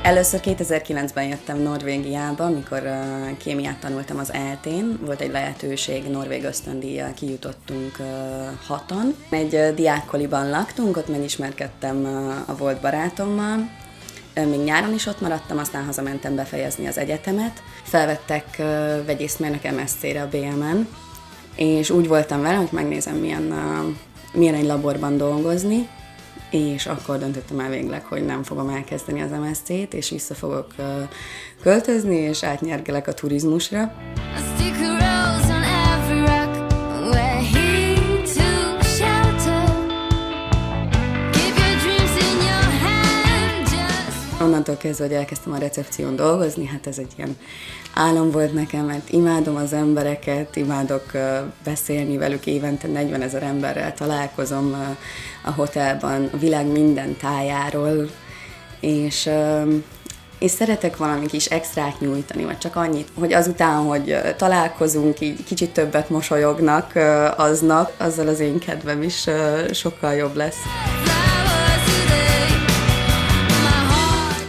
Először 2009-ben jöttem Norvégiába, amikor kémiát tanultam az ELTE-n. Volt egy lehetőség, norvég ösztöndíjjal kijutottunk 6-an. Egy diákkoliban laktunk, ott megismerkedtem a volt barátommal. Még nyáron is ott maradtam, aztán hazamentem befejezni az egyetemet. Felvettek vegyészmérnök MSc-re a BM-en, és úgy voltam vele, hogy megnézem, milyen egy laborban dolgozni, és akkor döntöttem el végleg, hogy nem fogom elkezdeni az MSc-t, és vissza fogok költözni, és átnyergelek a turizmusra. Onnantól kezdve, hogy elkezdtem a recepción dolgozni, hát ez egy ilyen álom volt nekem, mert imádom az embereket, imádok beszélni velük, évente 40 000 emberrel találkozom a hotelban, a világ minden tájáról, és szeretek valami kis extrát nyújtani, vagy csak annyit, hogy azután, hogy találkozunk, így kicsit többet mosolyognak aznap, azzal az én kedvem is sokkal jobb lesz.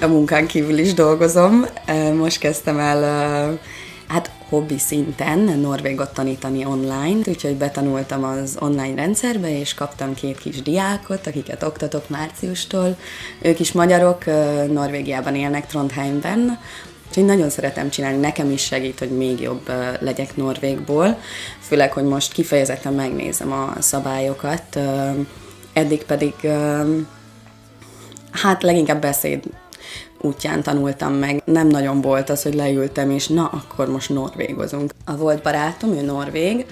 A munkán kívül is dolgozom. Most kezdtem el hobbi szinten norvégot tanítani online, úgyhogy betanultam az online rendszerbe, és kaptam 2 kis diákot, akiket oktatok márciustól. Ők is magyarok, Norvégiában élnek, Trondheimben. Úgyhogy nagyon szeretem csinálni, nekem is segít, hogy még jobb legyek norvégból. Főleg, hogy most kifejezetten megnézem a szabályokat. Eddig pedig leginkább beszéd útján tanultam meg. Nem nagyon volt az, hogy leültem, és na, akkor most norvégozunk. A volt barátom, ő norvég,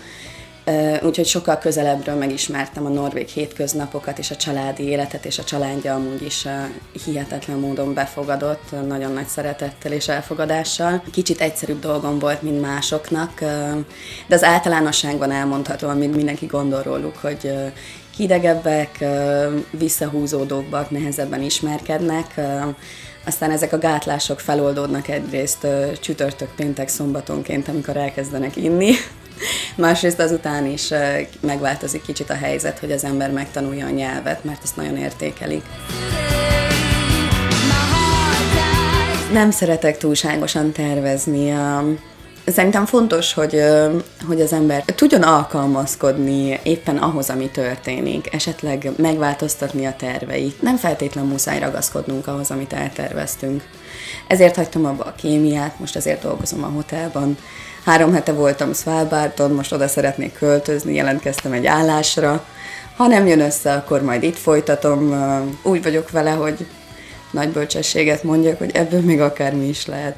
úgyhogy sokkal közelebbről megismertem a norvég hétköznapokat, és a családi életet, és a családja amúgy is hihetetlen módon befogadott, nagyon nagy szeretettel és elfogadással. Kicsit egyszerűbb dolgom volt, mint másoknak, de az általánosságban elmondható, amit mindenki gondol róluk, hogy hidegebbek, visszahúzódóbbak, nehezebben ismerkednek. Aztán ezek a gátlások feloldódnak egyrészt csütörtök, péntek, szombatonként, amikor elkezdenek inni. Másrészt azután is megváltozik kicsit a helyzet, hogy az ember megtanulja a nyelvet, mert ezt nagyon értékelik. Nem szeretek túlságosan tervezni. Szerintem fontos, hogy az ember tudjon alkalmazkodni éppen ahhoz, ami történik, esetleg megváltoztatni a terveit. Nem feltétlenül muszáj ragaszkodnunk ahhoz, amit elterveztünk. Ezért hagytam abba a kémiát, most azért dolgozom a hotelban. 3 hete voltam Svalbardon, most oda szeretnék költözni, jelentkeztem egy állásra. Ha nem jön össze, akkor majd itt folytatom. Úgy vagyok vele, hogy nagy bölcsességet mondjak, hogy ebből még akármi is lehet.